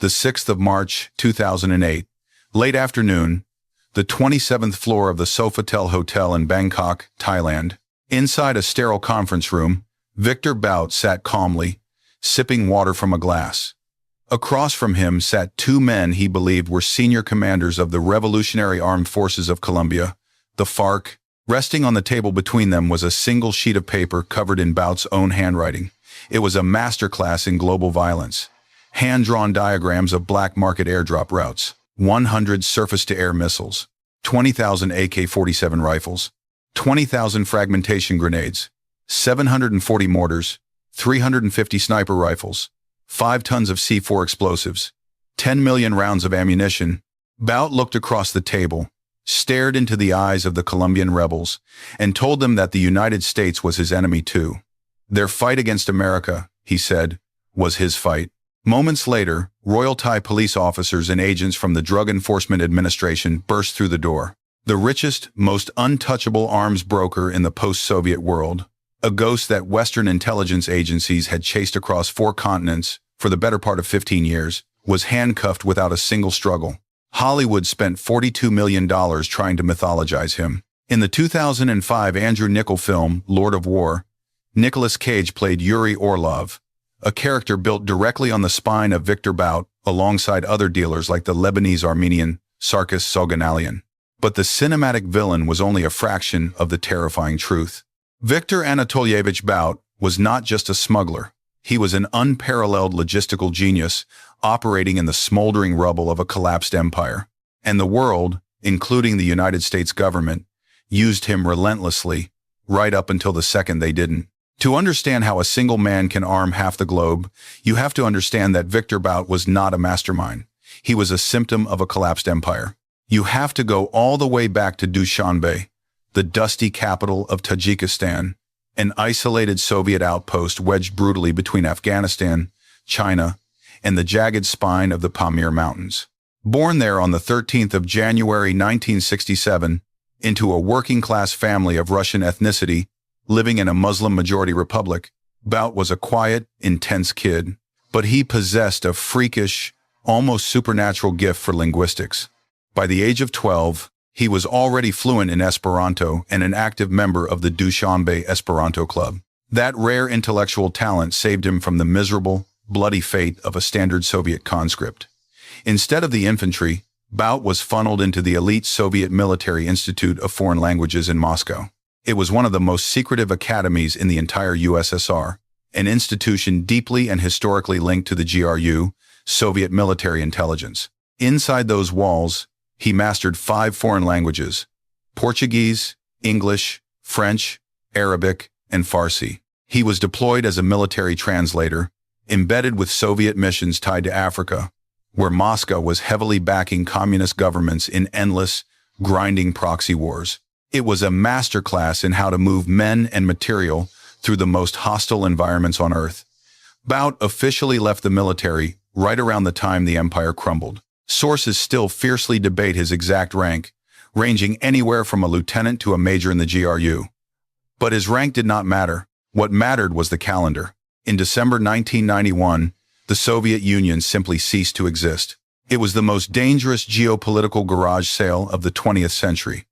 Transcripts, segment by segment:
the 6th of March, 2008. Late afternoon, the 27th floor of the Sofitel Hotel in Bangkok, Thailand. Inside a sterile conference room, Viktor Bout sat calmly, sipping water from a glass. Across from him sat two men he believed were senior commanders of the Revolutionary Armed Forces of Colombia, the FARC. Resting on the table between them was a single sheet of paper covered in Bout's own handwriting. It was a masterclass in global violence. Hand-drawn diagrams of black market airdrop routes, 100 surface-to-air missiles, 20,000 AK-47 rifles, 20,000 fragmentation grenades, 740 mortars, 350 sniper rifles, 5 tons of C4 explosives, 10 million rounds of ammunition. Bout looked across the table, stared into the eyes of the Colombian rebels, and told them that the United States was his enemy too. Their fight against America, he said, was his fight. Moments later, Royal Thai police officers and agents from the Drug Enforcement Administration burst through the door. The richest, most untouchable arms broker in the post-Soviet world, a ghost that Western intelligence agencies had chased across 4 continents for the better part of 15 years, was handcuffed without a single struggle. Hollywood spent $42 million trying to mythologize him. In the 2005 Andrew Niccol film, Lord of War, Nicolas Cage played Yuri Orlov, a character built directly on the spine of Viktor Bout, alongside other dealers like the Lebanese-Armenian Sarkis Soganalian. But the cinematic villain was only a fraction of the terrifying truth. Viktor Anatolyevich Bout was not just a smuggler. He was an unparalleled logistical genius operating in the smoldering rubble of a collapsed empire. And the world, including the United States government, used him relentlessly, right up until the second they didn't. To understand how a single man can arm half the globe, you have to understand that Viktor Bout was not a mastermind. He was a symptom of a collapsed empire. You have to go all the way back to Dushanbe, the dusty capital of Tajikistan, an isolated Soviet outpost wedged brutally between Afghanistan, China, and the jagged spine of the Pamir Mountains. Born there on the 13th of January 1967, into a working-class family of Russian ethnicity, living in a Muslim-majority republic, Bout was a quiet, intense kid, but he possessed a freakish, almost supernatural gift for linguistics. By the age of 12, he was already fluent in Esperanto and an active member of the Dushanbe Esperanto Club. That rare intellectual talent saved him from the miserable, bloody fate of a standard Soviet conscript. Instead of the infantry, Bout was funneled into the elite Soviet Military Institute of Foreign Languages in Moscow. It was one of the most secretive academies in the entire USSR, an institution deeply and historically linked to the GRU, Soviet military intelligence. Inside those walls, he mastered 5 foreign languages: Portuguese, English, French, Arabic, and Farsi. He was deployed as a military translator, embedded with Soviet missions tied to Africa, where Moscow was heavily backing communist governments in endless, grinding proxy wars. It was a masterclass in how to move men and material through the most hostile environments on Earth. Bout officially left the military right around the time the empire crumbled. Sources still fiercely debate his exact rank, ranging anywhere from a lieutenant to a major in the GRU. But his rank did not matter. What mattered was the calendar. In December 1991, the Soviet Union simply ceased to exist. It was the most dangerous geopolitical garage sale of the 20th century.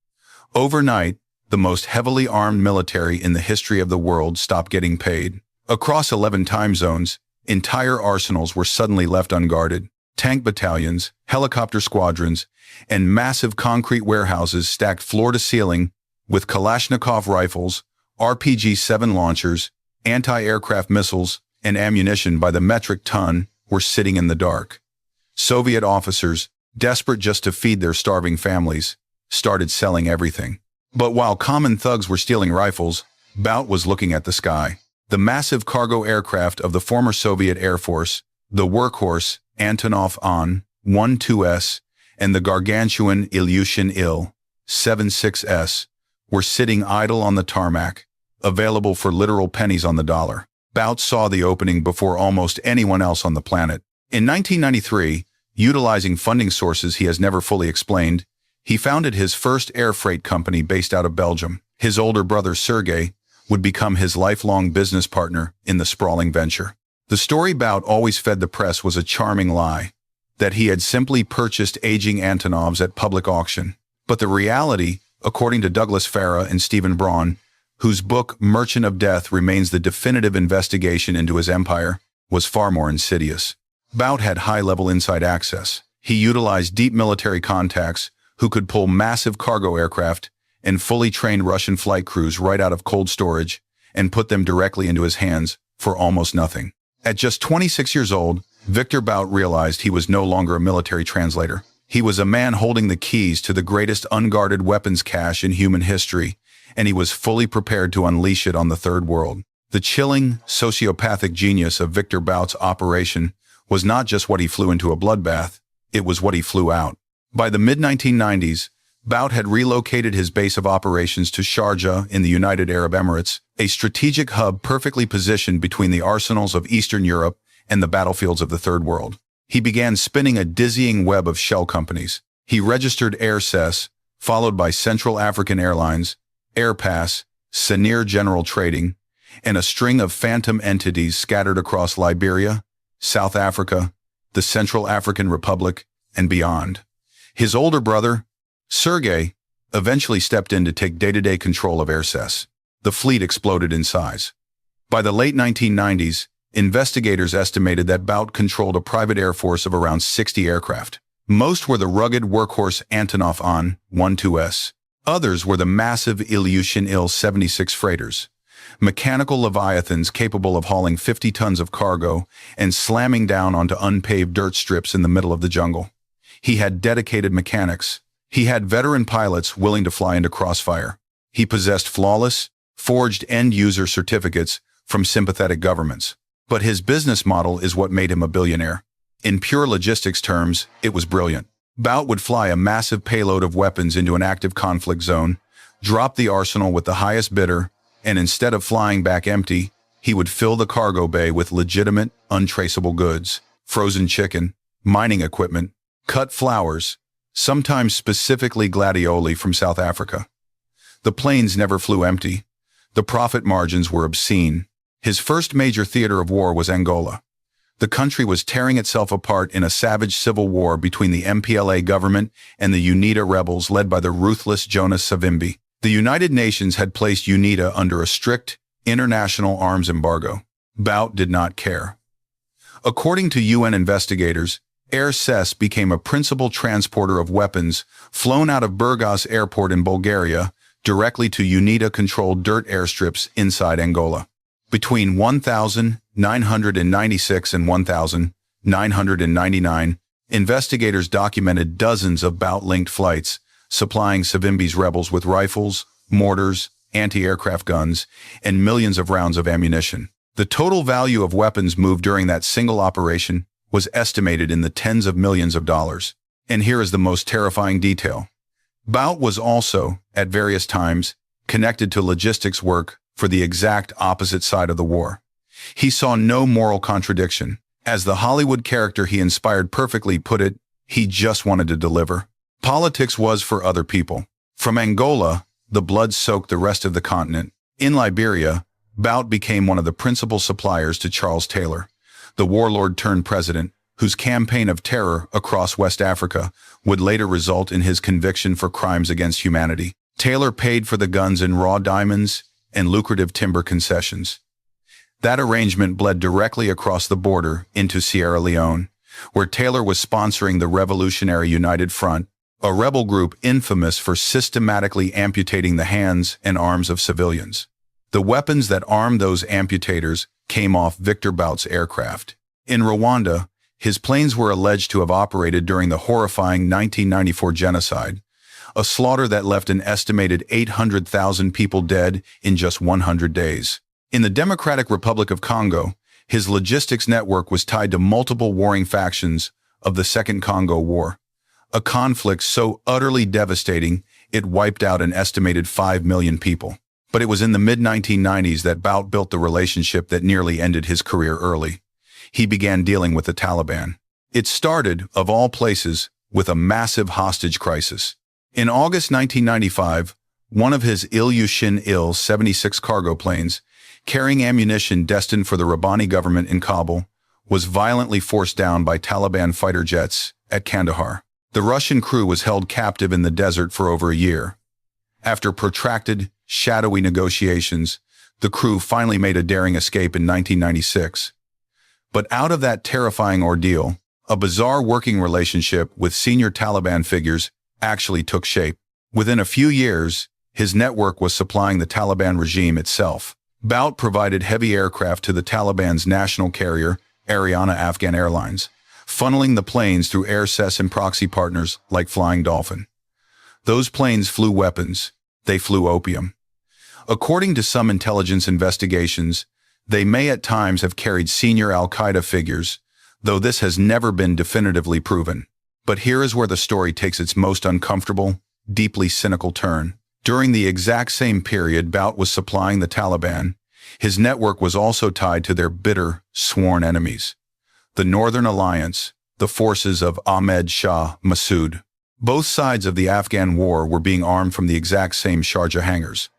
Overnight, the most heavily armed military in the history of the world stopped getting paid. Across 11 time zones, entire arsenals were suddenly left unguarded. Tank battalions, helicopter squadrons, and massive concrete warehouses stacked floor to ceiling with Kalashnikov rifles, RPG-7 launchers, anti-aircraft missiles, and ammunition by the metric ton were sitting in the dark. Soviet officers, desperate just to feed their starving families, started selling everything. But while common thugs were stealing rifles, Bout was looking at the sky. The massive cargo aircraft of the former Soviet Air Force, the workhorse Antonov An-12S, and the gargantuan Ilyushin Il-76S, were sitting idle on the tarmac, available for literal pennies on the dollar. Bout saw the opening before almost anyone else on the planet. In 1993, utilizing funding sources he has never fully explained, he founded his first air freight company based out of Belgium. His older brother Sergei would become his lifelong business partner in the sprawling venture. The story Bout always fed the press was a charming lie, that he had simply purchased aging Antonovs at public auction. But the reality, according to Douglas Farah and Stephen Braun, whose book Merchant of Death remains the definitive investigation into his empire, was far more insidious. Bout had high-level inside access. He utilized deep military contacts who could pull massive cargo aircraft and fully trained Russian flight crews right out of cold storage and put them directly into his hands for almost nothing. At just 26 years old, Viktor Bout realized he was no longer a military translator. He was a man holding the keys to the greatest unguarded weapons cache in human history, and he was fully prepared to unleash it on the Third World. The chilling, sociopathic genius of Viktor Bout's operation was not just what he flew into a bloodbath, it was what he flew out. By the mid-1990s, Bout had relocated his base of operations to Sharjah in the United Arab Emirates, a strategic hub perfectly positioned between the arsenals of Eastern Europe and the battlefields of the Third World. He began spinning a dizzying web of shell companies. He registered AirCess, followed by Central African Airlines, Airpass, Sanir General Trading, and a string of phantom entities scattered across Liberia, South Africa, the Central African Republic, and beyond. His older brother, Sergei, eventually stepped in to take day-to-day control of AirCess. The fleet exploded in size. By the late 1990s, investigators estimated that Bout controlled a private air force of around 60 aircraft. Most were the rugged workhorse Antonov An-12s. Others were the massive Ilyushin Il-76 freighters, mechanical leviathans capable of hauling 50 tons of cargo and slamming down onto unpaved dirt strips in the middle of the jungle. He had dedicated mechanics. He had veteran pilots willing to fly into crossfire. He possessed flawless, forged end-user certificates from sympathetic governments. But his business model is what made him a billionaire. In pure logistics terms, it was brilliant. Bout would fly a massive payload of weapons into an active conflict zone, drop the arsenal with the highest bidder, and instead of flying back empty, he would fill the cargo bay with legitimate, untraceable goods, frozen chicken, mining equipment, cut flowers, sometimes specifically gladioli from South Africa. The planes never flew empty. The profit margins were obscene. His first major theater of war was Angola. The country was tearing itself apart in a savage civil war between the MPLA government and the UNITA rebels led by the ruthless Jonas Savimbi. The United Nations had placed UNITA under a strict international arms embargo. Bout did not care. According to UN investigators, AirCess became a principal transporter of weapons flown out of Burgas Airport in Bulgaria directly to UNITA-controlled dirt airstrips inside Angola. Between 1,996 and 1,999, investigators documented dozens of Bout-linked flights, supplying Savimbi's rebels with rifles, mortars, anti-aircraft guns, and millions of rounds of ammunition. The total value of weapons moved during that single operation was estimated in the tens of millions of dollars. And here is the most terrifying detail. Bout was also, at various times, connected to logistics work for the exact opposite side of the war. He saw no moral contradiction. As the Hollywood character he inspired perfectly put it, he just wanted to deliver. Politics was for other people. From Angola, the blood soaked the rest of the continent. In Liberia, Bout became one of the principal suppliers to Charles Taylor, the warlord turned president, whose campaign of terror across West Africa would later result in his conviction for crimes against humanity. Taylor paid for the guns in raw diamonds and lucrative timber concessions. That arrangement bled directly across the border into Sierra Leone, where Taylor was sponsoring the Revolutionary United Front, a rebel group infamous for systematically amputating the hands and arms of civilians. The weapons that armed those amputators came off Viktor Bout's aircraft. In Rwanda, his planes were alleged to have operated during the horrifying 1994 genocide, a slaughter that left an estimated 800,000 people dead in just 100 days. In the Democratic Republic of Congo, his logistics network was tied to multiple warring factions of the Second Congo War, a conflict so utterly devastating it wiped out an estimated 5 million people. But it was in the mid-1990s that Bout built the relationship that nearly ended his career early. He began dealing with the Taliban. It started, of all places, with a massive hostage crisis. In August 1995, one of his Ilyushin Il-76 cargo planes, carrying ammunition destined for the Rabbani government in Kabul, was violently forced down by Taliban fighter jets at Kandahar. The Russian crew was held captive in the desert for over a year. After protracted, shadowy negotiations, the crew finally made a daring escape in 1996. But out of that terrifying ordeal, a bizarre working relationship with senior Taliban figures actually took shape. Within a few years, his network was supplying the Taliban regime itself. Bout provided heavy aircraft to the Taliban's national carrier, Ariana Afghan Airlines, funneling the planes through air cess and proxy partners like Flying Dolphin. Those planes flew weapons. They flew opium. According to some intelligence investigations, they may at times have carried senior al-Qaeda figures, though this has never been definitively proven. But here is where the story takes its most uncomfortable, deeply cynical turn. During the exact same period Bout was supplying the Taliban, his network was also tied to their bitter, sworn enemies. The Northern Alliance, the forces of Ahmed Shah Massoud. Both sides of the Afghan war were being armed from the exact same Sharjah hangars.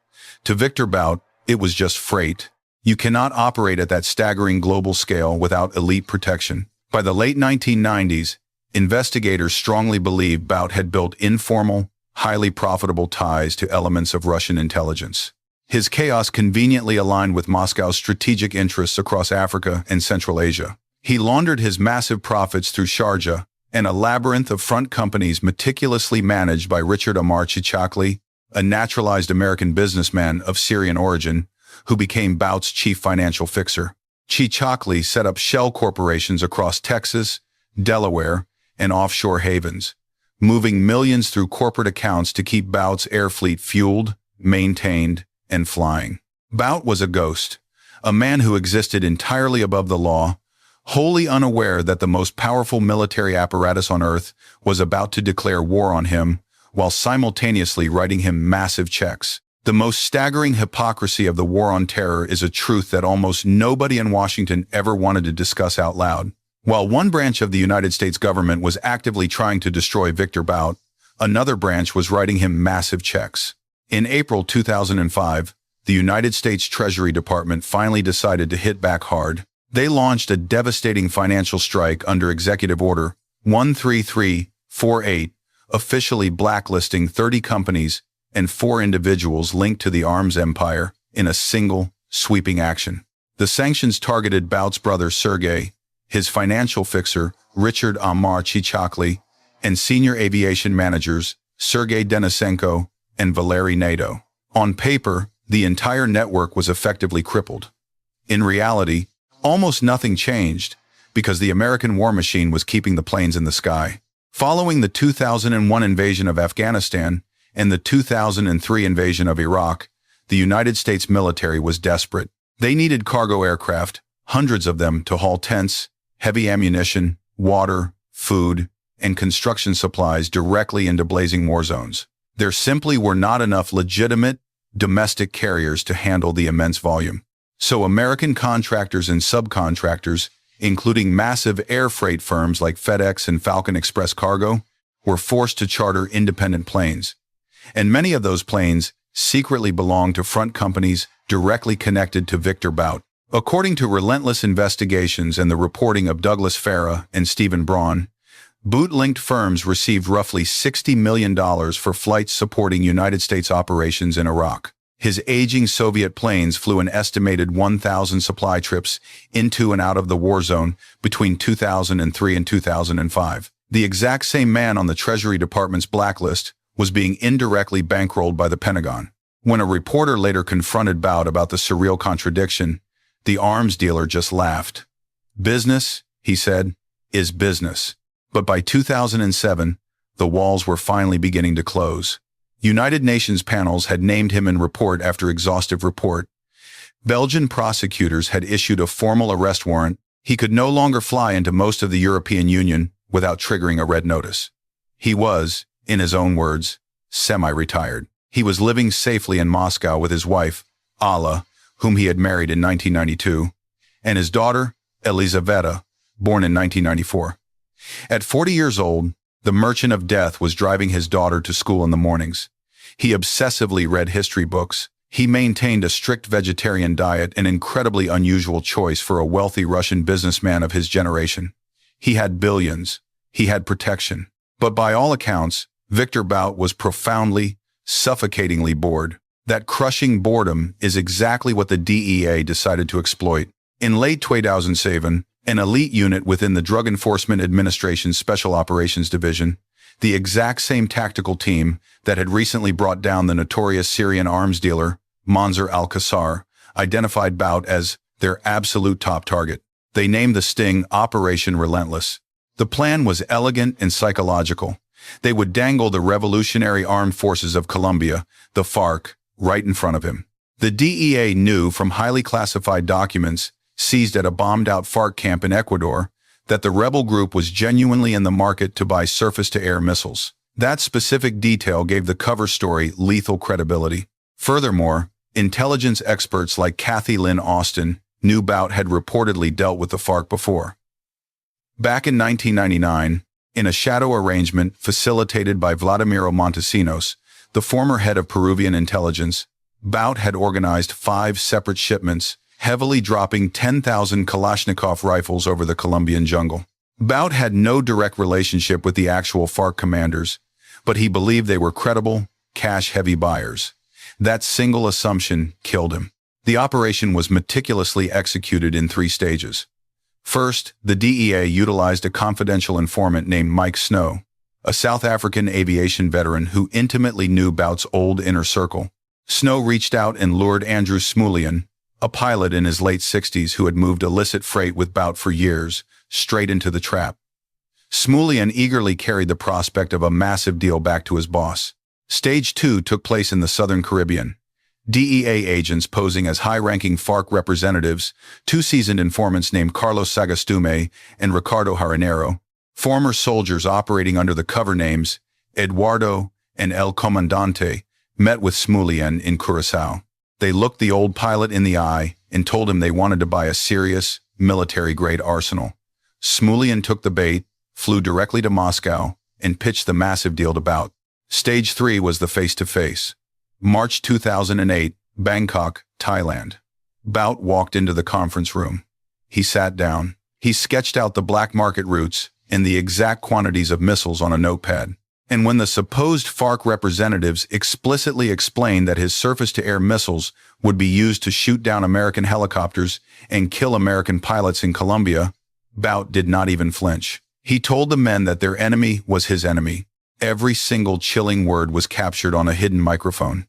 To Viktor Bout, it was just freight. You cannot operate at that staggering global scale without elite protection. By the late 1990s, investigators strongly believed Bout had built informal, highly profitable ties to elements of Russian intelligence. His chaos conveniently aligned with Moscow's strategic interests across Africa and Central Asia. He laundered his massive profits through Sharjah, and a labyrinth of front companies meticulously managed by Richard Amar Chichakli, a naturalized American businessman of Syrian origin, who became Bout's chief financial fixer. Chichakli set up shell corporations across Texas, Delaware, and offshore havens, moving millions through corporate accounts to keep Bout's air fleet fueled, maintained, and flying. Bout was a ghost, a man who existed entirely above the law, wholly unaware that the most powerful military apparatus on Earth was about to declare war on him, while simultaneously writing him massive checks. The most staggering hypocrisy of the war on terror is a truth that almost nobody in Washington ever wanted to discuss out loud. While one branch of the United States government was actively trying to destroy Viktor Bout, another branch was writing him massive checks. In April 2005, the United States Treasury Department finally decided to hit back hard. They launched a devastating financial strike under Executive Order 13348, officially blacklisting 30 companies and 4 individuals linked to the arms empire in a single, sweeping action. The sanctions targeted Bout's brother Sergei, his financial fixer Richard Amar Chichakli, and senior aviation managers Sergei Denisenko and Valery Nato. On paper, the entire network was effectively crippled. In reality, almost nothing changed, because the American war machine was keeping the planes in the sky. Following the 2001 invasion of Afghanistan and the 2003 invasion of Iraq, the United States military was desperate. They needed cargo aircraft, hundreds of them, to haul tents, heavy ammunition, water, food, and construction supplies directly into blazing war zones. There simply were not enough legitimate, domestic carriers to handle the immense volume. So American contractors and subcontractors, including massive air freight firms like FedEx and Falcon Express Cargo, were forced to charter independent planes. And many of those planes secretly belonged to front companies directly connected to Viktor Bout. According to Relentless investigations and the reporting of Douglas Farah and Stephen Braun, Bout-linked firms received roughly $60 million for flights supporting United States operations in Iraq. His aging Soviet planes flew an estimated 1,000 supply trips into and out of the war zone between 2003 and 2005. The exact same man on the Treasury Department's blacklist was being indirectly bankrolled by the Pentagon. When a reporter later confronted Bout about the surreal contradiction, the arms dealer just laughed. "Business," he said, "is business." But by 2007, the walls were finally beginning to close. United Nations panels had named him in report after exhaustive report. Belgian prosecutors had issued a formal arrest warrant. He could no longer fly into most of the European Union without triggering a red notice. He was, in his own words, semi-retired. He was living safely in Moscow with his wife, Alla, whom he had married in 1992, and his daughter, Elizaveta, born in 1994. At 40 years old, the merchant of death was driving his daughter to school in the mornings. He obsessively read history books. He maintained a strict vegetarian diet, an incredibly unusual choice for a wealthy Russian businessman of his generation. He had billions, He had protection. But by all accounts, Viktor Bout was profoundly, suffocatingly bored. That crushing boredom is exactly what the DEA decided to exploit. In late 2007, an elite unit within the Drug Enforcement Administration's Special Operations Division, the exact same tactical team that had recently brought down the notorious Syrian arms dealer, Mansour al-Qassar, identified Bout as their absolute top target. They named the sting Operation Relentless. The plan was elegant and psychological. They would dangle the Revolutionary Armed Forces of Colombia, the FARC, right in front of him. The DEA knew from highly classified documents seized at a bombed-out FARC camp in Ecuador that the rebel group was genuinely in the market to buy surface-to-air missiles. That specific detail gave the cover story lethal credibility. Furthermore, intelligence experts like Kathy Lynn Austin knew Bout had reportedly dealt with the FARC before. Back in 1999, in a shadow arrangement facilitated by Vladimiro Montesinos, the former head of Peruvian intelligence, Bout had organized 5 separate shipments, heavily dropping 10,000 Kalashnikov rifles over the Colombian jungle. Bout had no direct relationship with the actual FARC commanders, but he believed they were credible, cash-heavy buyers. That single assumption killed him. The operation was meticulously executed in 3 stages. First, the DEA utilized a confidential informant named Mike Snow, a South African aviation veteran who intimately knew Bout's old inner circle. Snow reached out and lured Andrew Smulian, a pilot in his late 60s who had moved illicit freight with Bout for years, straight into the trap. Smulian eagerly carried the prospect of a massive deal back to his boss. Stage 2 took place in the Southern Caribbean. DEA agents posing as high-ranking FARC representatives, 2 seasoned informants named Carlos Sagastume and Ricardo Jaranero, former soldiers operating under the cover names Eduardo and El Comandante, met with Smulian in Curaçao. They looked the old pilot in the eye and told him they wanted to buy a serious, military-grade arsenal. Smulian took the bait, flew directly to Moscow, and pitched the massive deal to Bout. Stage 3 was the face-to-face. March 2008, Bangkok, Thailand. Bout walked into the conference room. He sat down. He sketched out the black market routes and the exact quantities of missiles on a notepad. And when the supposed FARC representatives explicitly explained that his surface-to-air missiles would be used to shoot down American helicopters and kill American pilots in Colombia, Bout did not even flinch. He told the men that their enemy was his enemy. Every single chilling word was captured on a hidden microphone.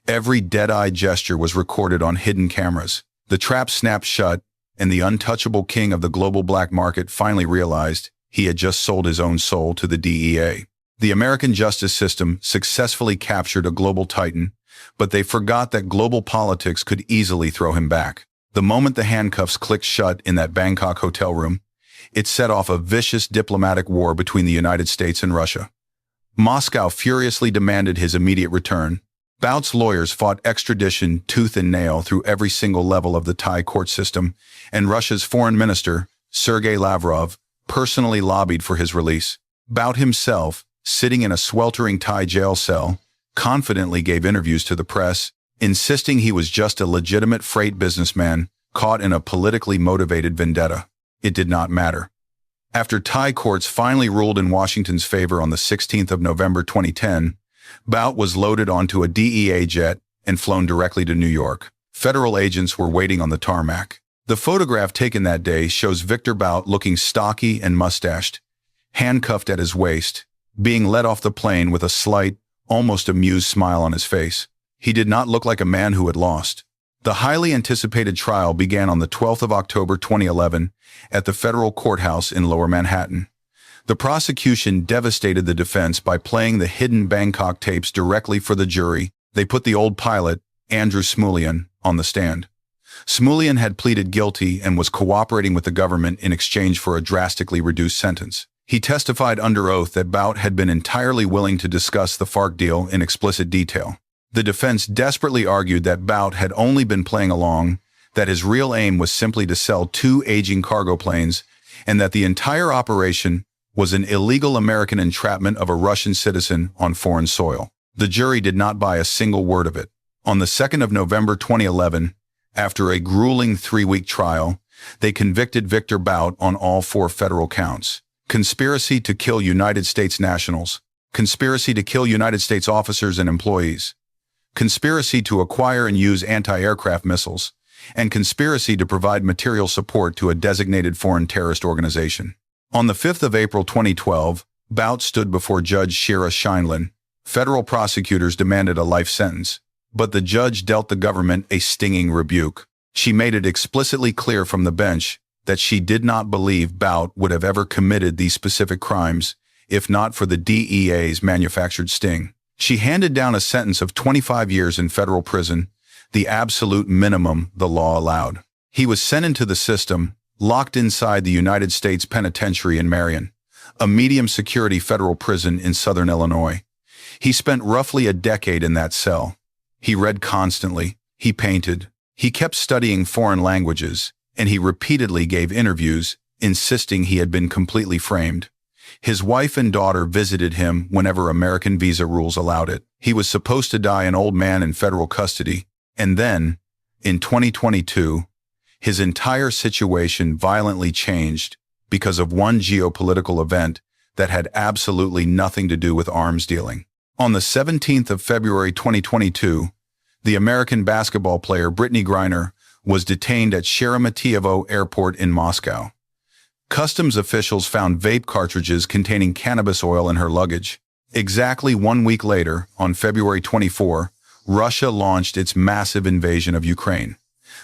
Every dead-eyed gesture was recorded on hidden cameras. The trap snapped shut, and the untouchable king of the global black market finally realized he had just sold his own soul to the DEA. The American justice system successfully captured a global titan, but they forgot that global politics could easily throw him back. The moment the handcuffs clicked shut in that Bangkok hotel room, it set off a vicious diplomatic war between the United States and Russia. Moscow furiously demanded his immediate return. Bout's lawyers fought extradition tooth and nail through every single level of the Thai court system, and Russia's foreign minister, Sergei Lavrov, personally lobbied for his release. Bout himself, sitting in a sweltering Thai jail cell, confidently gave interviews to the press, insisting he was just a legitimate freight businessman caught in a politically motivated vendetta. It did not matter. After Thai courts finally ruled in Washington's favor on the 16th of November 2010, Bout was loaded onto a DEA jet and flown directly to New York. Federal agents were waiting on the tarmac. The photograph taken that day shows Viktor Bout looking stocky and mustached, handcuffed at his waist, being led off the plane with a slight, almost amused smile on his face. He did not look like a man who had lost. The highly anticipated trial began on the 12th of October 2011 at the federal courthouse in Lower Manhattan. The prosecution devastated the defense by playing the hidden Bangkok tapes directly for the jury. They put the old pilot, Andrew Smulian, on the stand. Smulian had pleaded guilty and was cooperating with the government in exchange for a drastically reduced sentence. He testified under oath that Bout had been entirely willing to discuss the FARC deal in explicit detail. The defense desperately argued that Bout had only been playing along, that his real aim was simply to sell 2 aging cargo planes, and that the entire operation was an illegal American entrapment of a Russian citizen on foreign soil. The jury did not buy a single word of it. On the 2nd of November 2011, after a grueling 3-week trial, they convicted Viktor Bout on all 4 federal counts. conspiracy to kill United States nationals, conspiracy to kill United States officers and employees, conspiracy to acquire and use anti-aircraft missiles, and conspiracy to provide material support to a designated foreign terrorist organization. On the 5th of April 2012, Bout stood before Judge Shira Scheindlin. Federal prosecutors demanded a life sentence, but the judge dealt the government a stinging rebuke. She made it explicitly clear from the bench that she did not believe Bout would have ever committed these specific crimes if not for the DEA's manufactured sting. She handed down a sentence of 25 years in federal prison, the absolute minimum the law allowed. He was sent into the system, locked inside the United States Penitentiary in Marion, a medium-security federal prison in southern Illinois. He spent roughly a decade in that cell. He read constantly, he painted, he kept studying foreign languages, and he repeatedly gave interviews, insisting he had been completely framed. His wife and daughter visited him whenever American visa rules allowed it. He was supposed to die an old man in federal custody, and then, in 2022, his entire situation violently changed because of one geopolitical event that had absolutely nothing to do with arms dealing. On the 17th of February 2022, the American basketball player Brittney Griner was detained at Sheremetyevo Airport in Moscow. Customs officials found vape cartridges containing cannabis oil in her luggage. Exactly 1 week later, on February 24, Russia launched its massive invasion of Ukraine.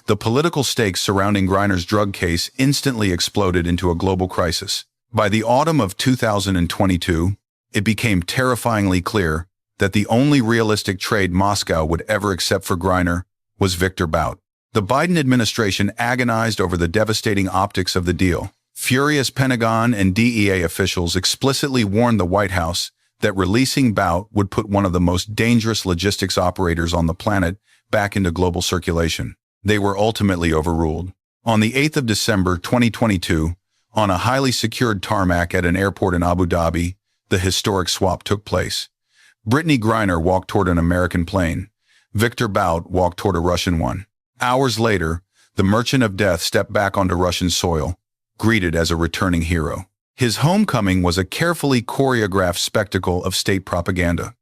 The political stakes surrounding Griner's drug case instantly exploded into a global crisis. By the autumn of 2022, it became terrifyingly clear that the only realistic trade Moscow would ever accept for Griner was Viktor Bout. The Biden administration agonized over the devastating optics of the deal. Furious Pentagon and DEA officials explicitly warned the White House that releasing Bout would put one of the most dangerous logistics operators on the planet back into global circulation. They were ultimately overruled. On the 8th of December 2022, on a highly secured tarmac at an airport in Abu Dhabi, the historic swap took place. Brittney Griner walked toward an American plane. Viktor Bout walked toward a Russian one. Hours later, the Merchant of Death stepped back onto Russian soil, greeted as a returning hero. His homecoming was a carefully choreographed spectacle of state propaganda.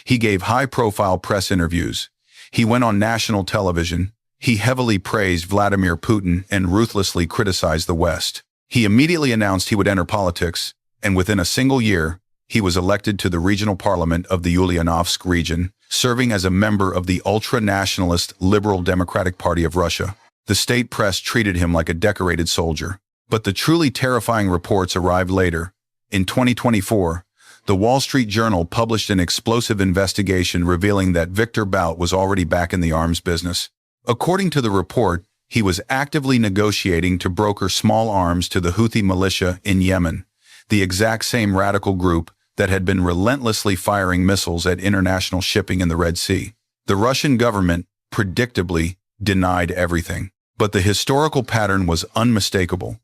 He gave high-profile press interviews. He went on national television. He heavily praised Vladimir Putin and ruthlessly criticized the West. He immediately announced he would enter politics, and within a single year, he was elected to the regional parliament of the Ulyanovsk region, serving as a member of the ultra-nationalist Liberal Democratic Party of Russia. The state press treated him like a decorated soldier. But the truly terrifying reports arrived later. In 2024, the Wall Street Journal published an explosive investigation revealing that Viktor Bout was already back in the arms business. According to the report, he was actively negotiating to broker small arms to the Houthi militia in Yemen, the exact same radical group that had been relentlessly firing missiles at international shipping in the Red Sea. The Russian government, predictably, denied everything. But the historical pattern was unmistakable.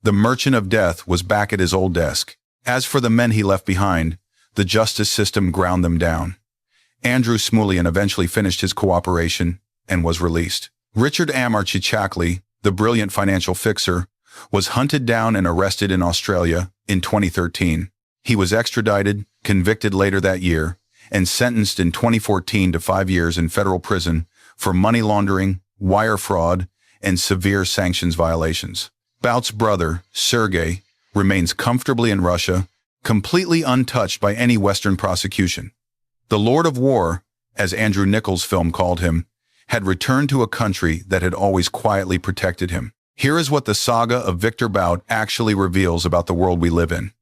The Merchant of Death was back at his old desk. As for the men he left behind, the justice system ground them down. Andrew Smulian eventually finished his cooperation and was released. Richard Amarchichakli, the brilliant financial fixer, was hunted down and arrested in Australia in 2013. He was extradited, convicted later that year, and sentenced in 2014 to 5 years in federal prison for money laundering, wire fraud, and severe sanctions violations. Bout's brother, Sergei, remains comfortably in Russia, completely untouched by any Western prosecution. The Lord of War, as Andrew Nichols' film called him, had returned to a country that had always quietly protected him. Here is what the saga of Viktor Bout actually reveals about the world we live in.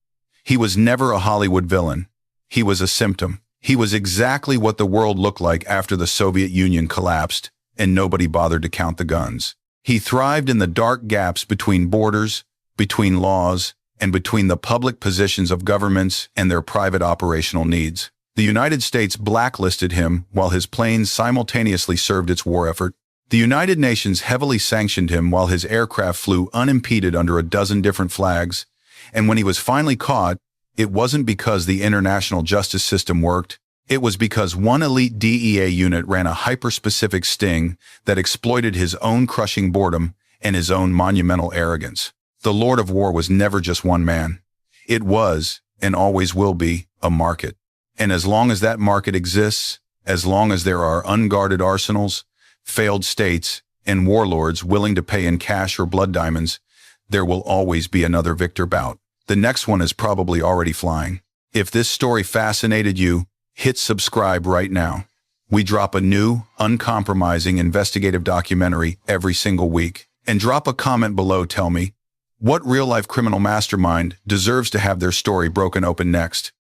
He was never a Hollywood villain. He was a symptom. He was exactly what the world looked like after the Soviet Union collapsed, and nobody bothered to count the guns. He thrived in the dark gaps between borders, between laws, and between the public positions of governments and their private operational needs. The United States blacklisted him while his planes simultaneously served its war effort. The United Nations heavily sanctioned him while his aircraft flew unimpeded under a dozen different flags. And when he was finally caught, it wasn't because the international justice system worked. It was because one elite DEA unit ran a hyper-specific sting that exploited his own crushing boredom and his own monumental arrogance. The Lord of War was never just one man. It was, and always will be, a market. And as long as that market exists, as long as there are unguarded arsenals, failed states, and warlords willing to pay in cash or blood diamonds, there will always be another Viktor Bout. The next one is probably already flying. If this story fascinated you, hit subscribe right now. We drop a new, uncompromising investigative documentary every single week. And drop a comment below, tell me, what real-life criminal mastermind deserves to have their story broken open next?